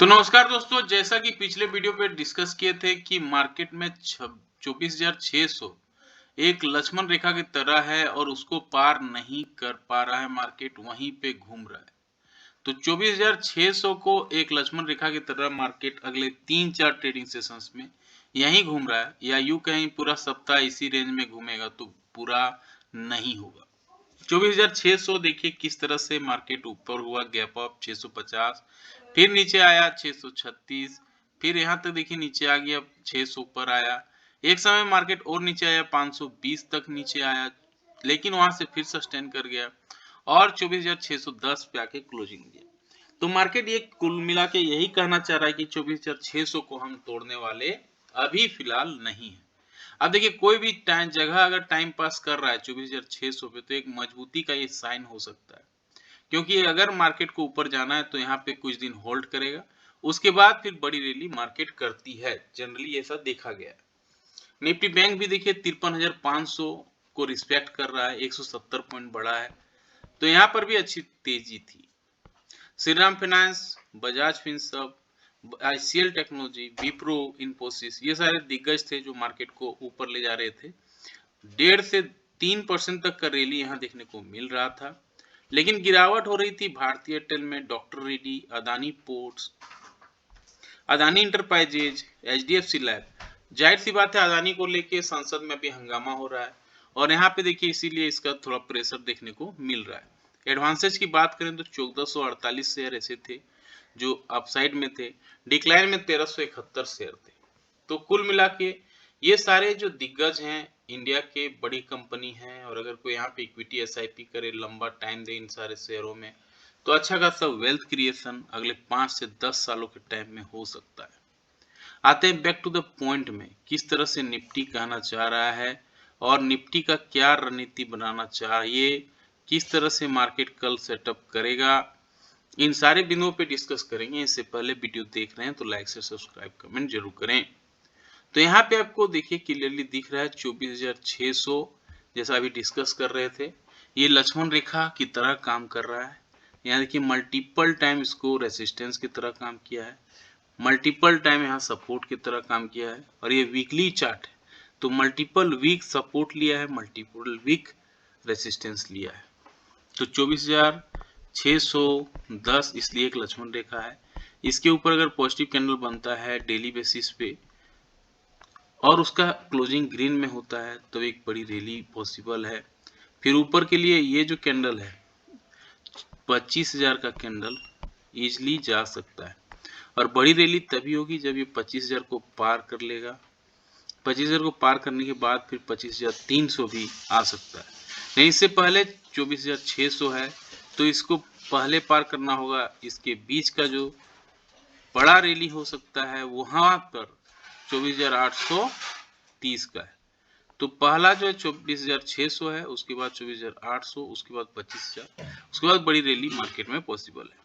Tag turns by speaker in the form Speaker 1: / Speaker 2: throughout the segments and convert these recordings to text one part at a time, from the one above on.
Speaker 1: तो नमस्कार दोस्तों, जैसा कि पिछले वीडियो पे डिस्कस किए थे कि मार्केट में 24,600 एक लक्ष्मण रेखा की तरह है और उसको पार नहीं कर पा रहा है, मार्केट वहीं पे घूम रहा है। तो 24,600 को एक लक्ष्मण रेखा की तरह मार्केट अगले 3-4 ट्रेडिंग सेशंस में यहीं घूम रहा है, या यूं कहीं पूरा सप्ताह इसी रेंज में घूमेगा तो पूरा नहीं होगा। 24,600 देखिए किस तरह से मार्केट ऊपर हुआ, गैप अप 650, फिर नीचे आया 636, फिर यहाँ तक देखिए नीचे आ गया, 600 ऊपर आया। एक समय मार्केट और नीचे आया, 520 तक नीचे आया, लेकिन वहां से फिर सस्टेन कर गया और 24,610 पे आके क्लोजिंग दिया। तो मार्केट ये कुल मिला के यही कहना चाह रहा है कि 24,600 को हम तोड़ने वाले अभी फिलहाल नहीं है। अब देखिए कोई भी टाइम जगह अगर टाइम पास कर रहा है 24,600 पे, तो एक मजबूती का ये साइन हो सकता है, क्योंकि अगर मार्केट को ऊपर जाना है तो यहाँ पे कुछ दिन होल्ड करेगा, उसके बाद फिर बड़ी रैली मार्केट करती है, जनरली ऐसा देखा गया है। निफ्टी बैंक भी देखिए 53,500 को रिस्पेक्ट कर रहा है, 170 पॉइंट बढ़ा है, तो यहाँ पर भी अच्छी तेजी थी। Shriram finance, Bajaj Finserv, ICL technology, Wipro, Infosys, ये सारे दिग्गज थे जो मार्केट को ऊपर ले जा रहे थे। 1.5 से 3% तक का रैली यहाँ देखने को मिल रहा था, लेकिन गिरावट हो रही थी भारतीय एयरटेल में, doctor Reddy, Adani ports, Adani enterprises, HDFC lab. जाहिर सी बात है अदानी को लेके संसद में भी हंगामा हो रहा है और यहाँ पे देखिए इसीलिए इसका थोड़ा प्रेशर देखने को मिल रहा है। एडवांसेज की बात करें तो 1448 शेयर ऐसे थे जो अपसाइड में थे, डिक्लाइन में 1371 शेयर थे। तो कुल मिला के ये सारे जो दिग्गज हैं इंडिया के, बड़ी कंपनी हैं, और अगर कोई यहाँ पे इक्विटी एसआईपी करे, लंबा टाइम दे इन सारे शेयरों में, तो अच्छा खासा वेल्थ क्रिएशन अगले 5 से 10 सालों के टाइम में हो सकता है। आते हैं बैक टू द पॉइंट में, किस तरह से निफ्टी कहना चाह रहा है और निफ्टी का क्या रणनीति बनाना चाहिए, किस तरह से मार्केट कल सेटअप करेगा, इन सारे बिंदुओं पे डिस्कस करेंगे। इससे पहले वीडियो देख रहे हैं तो लाइक से सब्सक्राइब कमेंट जरूर करें। तो यहाँ पे आपको देखिए क्लियरली दिख रहा है 24,600, जैसा अभी डिस्कस कर रहे थे, ये लक्ष्मण रेखा की तरह काम कर रहा है। यहाँ देखिए मल्टीपल टाइम इसको रेसिस्टेंस की तरह काम किया है, मल्टीपल टाइम यहाँ सपोर्ट की तरह काम किया है, और ये वीकली चार्ट है तो मल्टीपल वीक सपोर्ट लिया है, मल्टीपल वीक रेसिस्टेंस लिया है। तो 24,610 इसलिए एक लक्ष्मण रेखा है। इसके ऊपर अगर पॉजिटिव कैंडल बनता है डेली बेसिस पे और उसका क्लोजिंग ग्रीन में होता है तो एक बड़ी रैली पॉसिबल है। फिर ऊपर के लिए ये जो कैंडल है 25,000 का कैंडल इजिली जा सकता है, और बड़ी रैली तभी होगी जब ये 25,000 को पार कर लेगा। 25,000 को पार करने के बाद फिर 25,300 भी आ सकता है, नहीं इससे पहले 24,600 है तो इसको पहले पार करना होगा। इसके बीच का जो बड़ा रैली हो सकता है वहां पर 24,830 का है। तो पहला जो है 24,600 है, उसके बाद 24,800, उसके बाद 25,000, उसके बाद बड़ी रैली मार्केट में पॉसिबल है।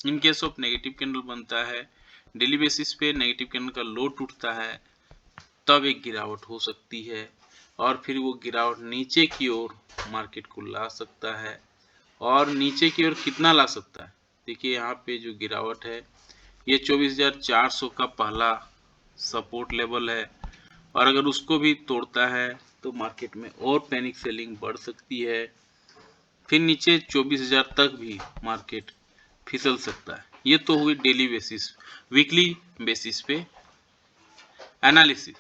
Speaker 1: In case of negative candle बनता है, डेली बेसिस पे नेगेटिव कैंडल का लो टूटता है, तब एक गिरावट हो सकती है, और फिर वो गिरावट नीचे की ओर मार्केट को ला सकता है। और नीचे की ओर कितना ला सकता है, देखिए यहाँ पे जो गिरावट है ये 24,400 का पहला सपोर्ट लेवल है, और अगर उसको भी तोड़ता है तो मार्केट में और पैनिक सेलिंग बढ़ सकती है। फिर नीचे 24,000 तक भी मार्केट फिसल सकता है। ये तो हुई डेली बेसिस, वीकली बेसिस पे एनालिसिस।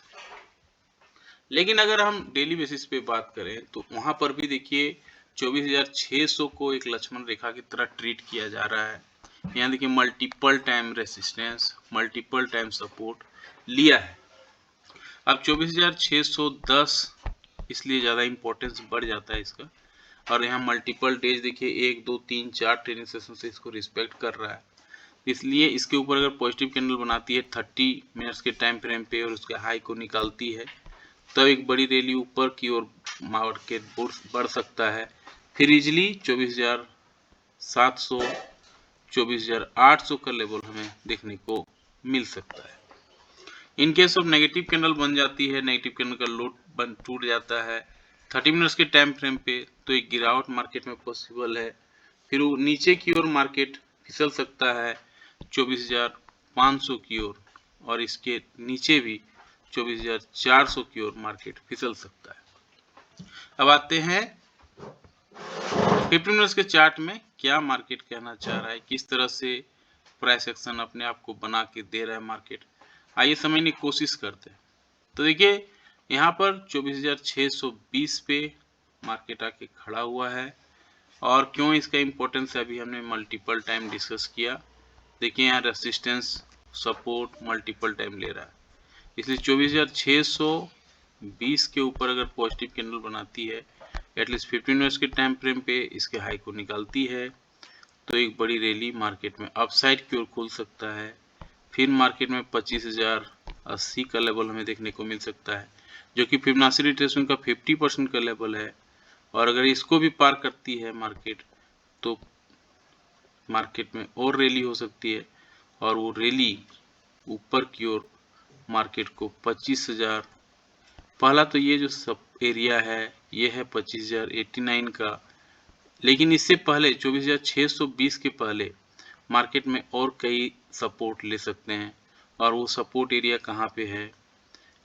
Speaker 1: लेकिन अगर हम डेली बेसिस पे बात करें तो वहां पर भी देखिए 24,600 को एक लक्ष्मण रेखा की तरह ट्रीट किया जा रहा है। यहाँ देखिए multiple time resistance, multiple time support लिया है। अब 24,610 इसलिए ज़्यादा इंपॉर्टेंस बढ़ जाता है इसका, और यहाँ मल्टीपल डेज देखिए 1 2 3 4 ट्रेनिंग सेशन से इसको रिस्पेक्ट कर रहा है, इसलिए इसके ऊपर अगर पॉजिटिव कैंडल बनाती है 30 मिनट्स के टाइम फ्रेम पे और उसके हाई को निकालती है, तब एक बड़ी रैली ऊपर की ओर मार्केट बढ़ सकता है। फिर इजिली 24,700 24,800 का लेवल हमें देखने को मिल सकता है। In case of negative candle बन जाती है, नेगेटिव कैंडल का लो टूट जाता है 30 मिनट्स के टाइम फ्रेम पे, तो एक गिरावट मार्केट में पॉसिबल है। फिर वो नीचे की ओर मार्केट फिसल सकता है 24,500 की ओर और इसके नीचे भी 24,400 की ओर मार्केट फिसल सकता है। अब आते हैं 15 मिनट्स के चार्ट में क्या मार्केट कहना चाह रहा है, किस तरह से प्राइस एक्शन अपने आप को बना के दे रहा है मार्केट। आइए समझने की कोशिश करते हैं। तो देखिए यहाँ पर 24,620 पे मार्केट आके खड़ा हुआ है और क्यों इसका इम्पोर्टेंस अभी हमने मल्टीपल टाइम डिस्कस किया। देखिए यहाँ रेसिस्टेंस सपोर्ट मल्टीपल टाइम ले रहा है, इसलिए 24,620 के ऊपर अगर पॉजिटिव कैंडल बनाती है एटलीस्ट 15 मिनट्स के टाइम फ्रेम पे इसके हाई को निकालती है तो एक बड़ी रैली मार्केट में अपसाइड की ओर खुल सकता है। फिर मार्केट में 25,080 का लेवल हमें देखने को मिल सकता है जो कि फिबोनाची रिट्रेसमेंट का 50% का लेवल है और अगर इसको भी पार करती है मार्केट तो मार्केट में और रैली हो सकती है और वो रैली ऊपर की ओर मार्केट को 25,000, पहला तो ये जो सब एरिया है ये है 25,089 का, लेकिन इससे पहले 24,620 के पहले मार्केट में और कई सपोर्ट ले सकते हैं और वो सपोर्ट एरिया कहाँ पे है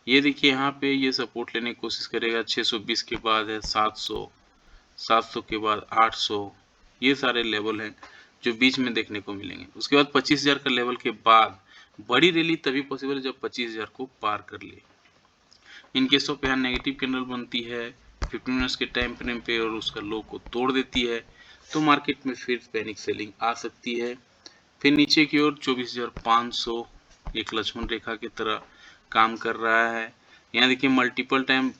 Speaker 1: ये देखिए। यहाँ पे ये सपोर्ट लेने की कोशिश करेगा 620 के बाद है 700, 700 के बाद 800, ये सारे लेवल हैं जो बीच में देखने को मिलेंगे। उसके बाद 25,000 का लेवल के बाद बड़ी रैली तभी पॉसिबल है जब 25,000 को पार कर ले। इन केसों पे यहाँ नेगेटिव कैंडल बनती है 15 मिनट्स के टाइम फ्रेम पे और उसका लो को तोड़ देती है तो मार्केट में फिर पैनिक सेलिंग आ सकती है। फिर नीचे की ओर 24,500 एक लक्ष्मण रेखा की तरह काम कर रहा है। यहाँ देखिए मल्टीपल टाइम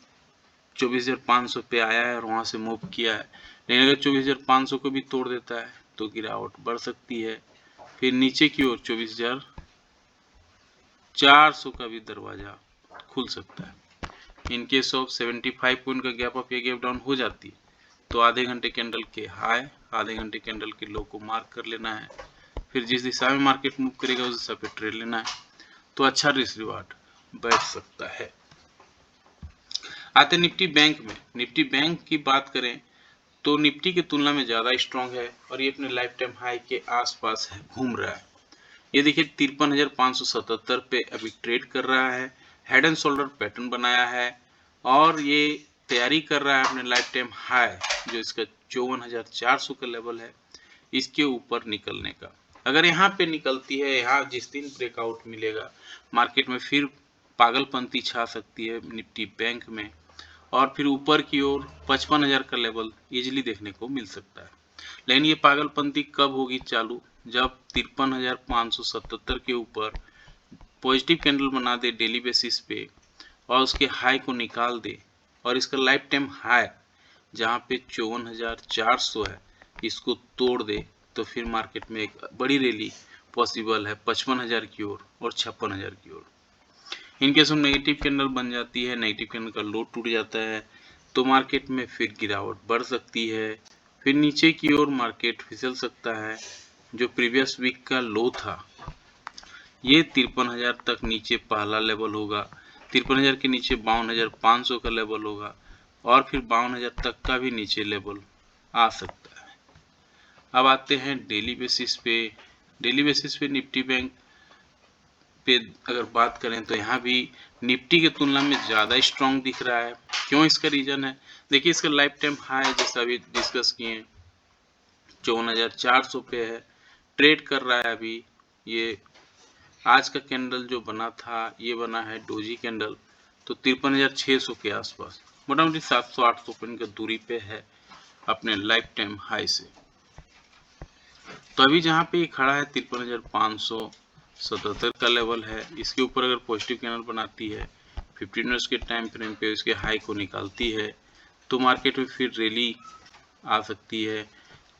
Speaker 1: 24,500 पे आया है और वहाँ से मूव किया है, लेकिन अगर 24,500 को भी तोड़ देता है तो गिरावट बढ़ सकती है। फिर नीचे की ओर 24,400 का भी दरवाजा खुल सकता है। इन केस ऑफ 75 पॉइंट का गैप अप या गैप डाउन हो जाती है तो आधे घंटे कैंडल के हाई आधे घंटे कैंडल के लो को मार्क कर लेना है। फिर जिस दिशा में मार्केट मूव करेगा उस दिशा पे ट्रेड लेना है तो अच्छा रिस्क रिवार्ड बैठ सकता है। आते निफ्टी बैंक में। निफ्टी बैंक की बात करें तो निफ्टी की तुलना में ज़्यादा स्ट्रॉन्ग है और ये अपने लाइफ टाइम हाई के आसपास है, घूम रहा है। ये देखिए 53,577 पे अभी ट्रेड कर रहा है, हेड एंड शोल्डर पैटर्न बनाया है और ये तैयारी कर रहा है अपने लाइफ टाइम हाई जो इसका 54,400 का लेवल है इसके ऊपर निकलने का। अगर यहाँ पे निकलती है, यहाँ जिस दिन ब्रेकआउट मिलेगा मार्केट में फिर पागलपंती छा सकती है निफ्टी बैंक में और फिर ऊपर की ओर 55,000 का लेवल इजीली देखने को मिल सकता है। लेकिन ये पागलपंती कब होगी चालू, जब 53,577 के ऊपर पॉजिटिव कैंडल बना दे डेली बेसिस पे और उसके हाई को निकाल दे और इसका लाइफ टाइम हाई जहाँ पे 54,400 है इसको तोड़ दे तो फिर मार्केट में एक बड़ी रैली पॉसिबल है 55,000 की ओर और 56,000 की ओर। इनकेस हम नेगेटिव कैंडल बन जाती है, नेगेटिव कैंडल का लो टूट जाता है तो मार्केट में फिर गिरावट बढ़ सकती है। फिर नीचे की ओर मार्केट फिसल सकता है। जो प्रीवियस वीक का लो था ये 53,000 तक नीचे पहला लेवल होगा, 53,000 के नीचे 52,500 का लेवल होगा और फिर 52,000 तक का भी नीचे लेवल आ सकता है। अब आते हैं डेली बेसिस पे। डेली बेसिस पे निफ्टी बैंक पे अगर बात करें तो यहाँ भी निफ्टी की तुलना में ज़्यादा स्ट्रॉन्ग दिख रहा है। क्यों, इसका रीज़न है देखिए इसका लाइफ टाइम हाई जैसा अभी डिस्कस किए 54,400 पे है, ट्रेड कर रहा है अभी। ये आज का कैंडल जो बना था ये बना है डोजी कैंडल तो 53,600 के आसपास मोटामोटी 700-800 पॉइंट की दूरी पे है अपने लाइफ टाइम हाई से। तो अभी जहाँ पे ये खड़ा है 53,577 का लेवल है, इसके ऊपर अगर पॉजिटिव कैंडल बनाती है 15 मिनट्स के टाइम फ्रेम पे इसके हाई को निकालती है तो मार्केट में फिर रैली आ सकती है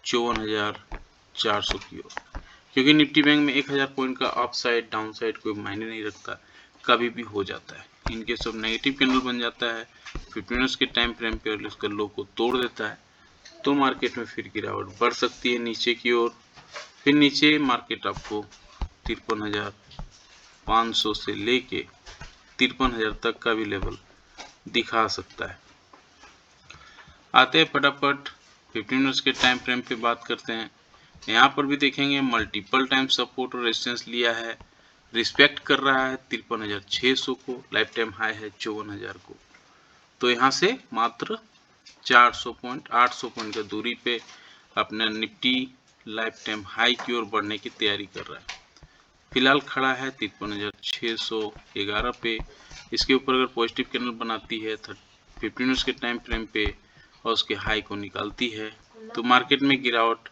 Speaker 1: 54,400 की ओर, क्योंकि निफ्टी बैंक में 1,000 पॉइंट का अपसाइड डाउनसाइड कोई मायने नहीं रखता, कभी भी हो जाता है। इनके सब नेगेटिव कैंडल बन जाता है 15 मिनट्स के टाइम फ्रेम पे और इसका लो को तोड़ देता है तो मार्केट में फिर गिरावट बढ़ सकती है नीचे की ओर। फिर नीचे मार्केट आपको 53,500 से लेके 53,000 तक का भी लेवल दिखा सकता है। आते हैं फटाफट 15 मिनट्स के टाइम फ्रेम पे बात करते हैं। यहाँ पर भी देखेंगे मल्टीपल टाइम सपोर्ट और रेजिस्टेंस लिया है रिस्पेक्ट कर रहा है 53,600 को, लाइफ टाइम हाई है 54,000 को। तो यहाँ से मात्र 800 पॉइंट का दूरी पे अपना निफ्टी लाइफ टाइम हाई की ओर बढ़ने की तैयारी कर रहा है। फिलहाल खड़ा है 53,611 पे। इसके ऊपर अगर पॉजिटिव कैंडल बनाती है 15 मिनट्स के टाइम फ्रेम पे और उसके हाई को निकालती है तो मार्केट में गिरावट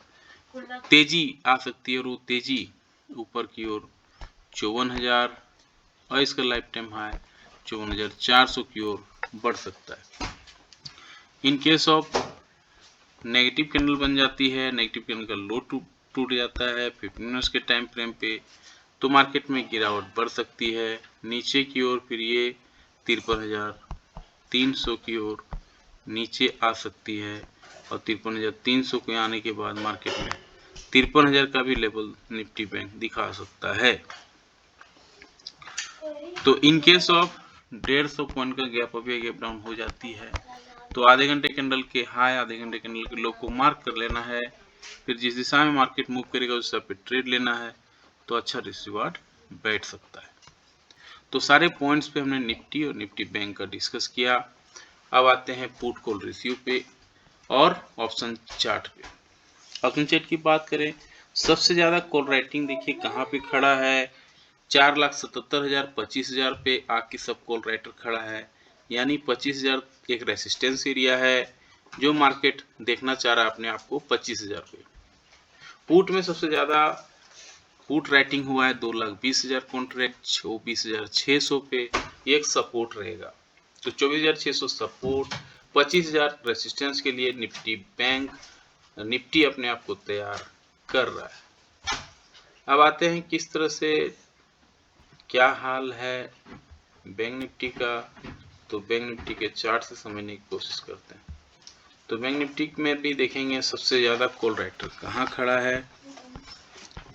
Speaker 1: तेजी आ सकती है, और वो तेजी ऊपर की ओर 54,000 और इसका लाइफ टाइम हाई 54,400 की ओर बढ़ सकता है। In case of negative candle बन जाती है, नेगेटिव कैंडल का लो टूट जाता है 15 मिनट्स के टाइम फ्रेम पे, तो मार्केट में गिरावट बढ़ सकती है नीचे की ओर। फिर ये 53,300 की ओर नीचे आ सकती है और 53,300 के आने के बाद मार्केट में 53,000 का भी लेवल निफ्टी बैंक दिखा सकता है। तो इन केस ऑफ 150 पॉइंट का गैप अप या गैप डाउन हो जाती है तो आधे घंटे कैंडल के हाई, आधे घंटे कैंडल के लो को मार्क कर लेना है। फिर जिस दिशा में मार्केट मूव करेगा उस दिशा पे ट्रेड लेना है, तो अच्छा रिस्क रिवार्ड बैठ सकता है। तो सारे पॉइंट्स पे हमने निफ्टी और निफ्टी बैंक का डिस्कस किया। अब आते हैं पुट कॉल रेशियो पे और ऑप्शन चार्ट पे। ऑप्शन चार्ट की बात करें, सबसे ज्यादा कॉल राइटिंग देखिए कहाँ पे खड़ा है, 4,77,000 25,000 पे आके सब कॉल राइटर खड़ा है, यानी 25,000 एक रेसिस्टेंस एरिया है जो मार्केट देखना चाह रहा है अपने आप को 25,000 पे। पुट में सबसे ज्यादा पुट राइटिंग हुआ है 2,20,000 कॉन्ट्रैक्ट 24,600 पे, एक सपोर्ट रहेगा। तो 24,600 सपोर्ट, 25,000 रेसिस्टेंस के लिए निफ्टी बैंक, निफ्टी अपने आप को तैयार कर रहा है। अब आते हैं किस तरह से क्या हाल है बैंक निफ्टी का, तो बैंक निफ्टी के चार्ट से समझने की कोशिश करते हैं। तो बैंक निफ्टी में भी देखेंगे सबसे ज्यादा कॉल राइटर कहाँ खड़ा है,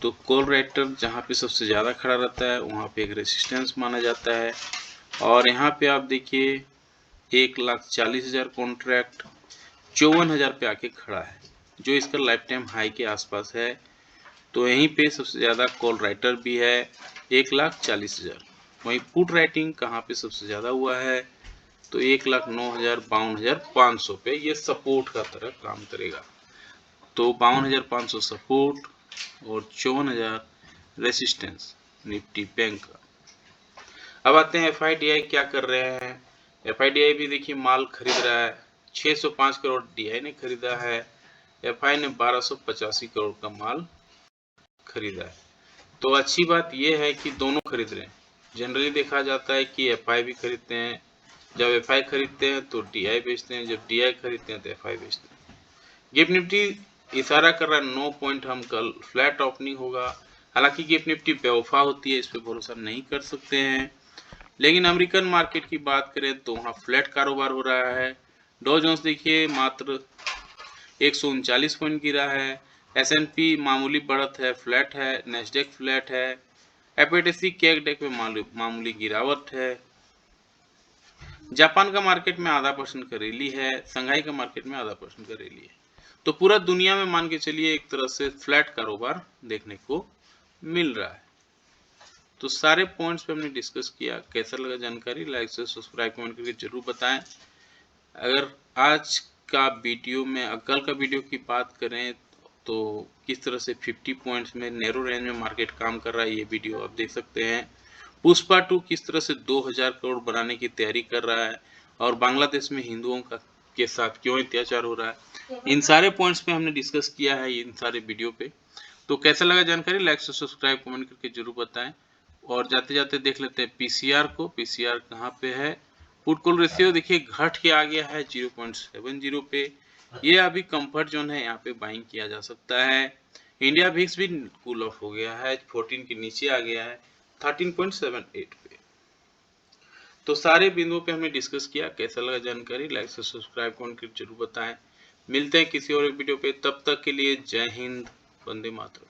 Speaker 1: तो कॉल राइटर जहाँ पे सबसे ज़्यादा खड़ा रहता है वहाँ पे एक रेसिस्टेंस माना जाता है। और यहाँ पे आप देखिए 1,40,000 कॉन्ट्रैक्ट 54,000 पे आके खड़ा है जो इसका लाइफ टाइम हाई के आसपास है। तो यहीं पे सबसे ज़्यादा कॉल राइटर भी है 1,40,000। वहीं पुट राइटिंग कहाँ पे सबसे ज़्यादा हुआ है, तो 1,09,000 52,500 पे ये सपोर्ट का तरह काम करेगा। तो 52,500 सपोर्ट और 54,000 रेसिस्टेंस निफ्टी बैंक का। अब आते हैं FIDI क्या कर रहे हैं। FIDI भी देखिए माल खरीद रहा है, 605 करोड़ DI ने खरीदा है, FI ने 1285 करोड़ का माल खरीदा है। तो अच्छी बात यह है कि दोनों खरीद रहे हैं। जनरली देखा जाता है कि FI भी खरीदते हैं, जब FI खरीदते हैं तो DI बेचते हैं, जब DI खरीदते हैं तो FI बेचते हैं। गिफ्ट निफ्टी इशारा कर रहा है 9 पॉइंट हम कल फ्लैट ओपनिंग होगा। हालांकि गिफ्ट निफ्टी बेवफा होती है, इस पे भरोसा नहीं कर सकते हैं। लेकिन अमेरिकन मार्केट की बात करें तो वहाँ फ्लैट कारोबार हो रहा है। डॉ जोन्स देखिए मात्र 139 पॉइंट गिरा है, S&P मामूली बढ़त है, फ्लैट है, नेस्डेक फ्लैट है, FTSE कैगडेक में मामूली गिरावट है। जापान का मार्केट में आधा % का रैली है, संघाई का मार्केट में आधा % का रैली है। तो पूरा दुनिया में मान के चलिए एक तरह से फ्लैट कारोबार देखने को मिल रहा है। तो सारे पॉइंट्स पे हमने डिस्कस किया। कैसा लगा जानकारी, लाइक से सब्सक्राइब कमेंट करके जरूर बताएं। अगर आज का वीडियो में कल का वीडियो की बात करें तो किस तरह से 50 पॉइंट्स में नैरो रेंज में मार्केट काम कर रहा है, ये वीडियो आप देख सकते हैं। पुष्पा 2 किस तरह से 2,000 करोड़ बनाने की तैयारी कर रहा है और बांग्लादेश में हिंदुओं का के साथ क्यों अत्याचार हो रहा है, इन सारे पॉइंट्स पे हमने डिस्कस किया है इन सारे वीडियो पे। तो कैसा लगा जानकारी, लाइक से सब्सक्राइब कमेंट करके जरूर बताएं। और जाते जाते देख लेते हैं पीसीआर को। पीसीआर कहाँ पे है, पुट कॉल रेशियो देखिए घट के आ गया है 0.70 पे। ये अभी कंफर्ट जोन है, यहाँ पे बाइंग किया जा सकता है। इंडिया विक्स भी कूल ऑफ हो गया है, 14 के नीचे आ गया है 13.78 पे। तो सारे बिंदुओं पे हमने डिस्कस किया। कैसा लगा जानकारी, लाइक से सब्सक्राइब कमेंट करके जरूर बताएं। मिलते हैं किसी और एक वीडियो पे, तब तक के लिए जय हिंद, वंदे मातरम।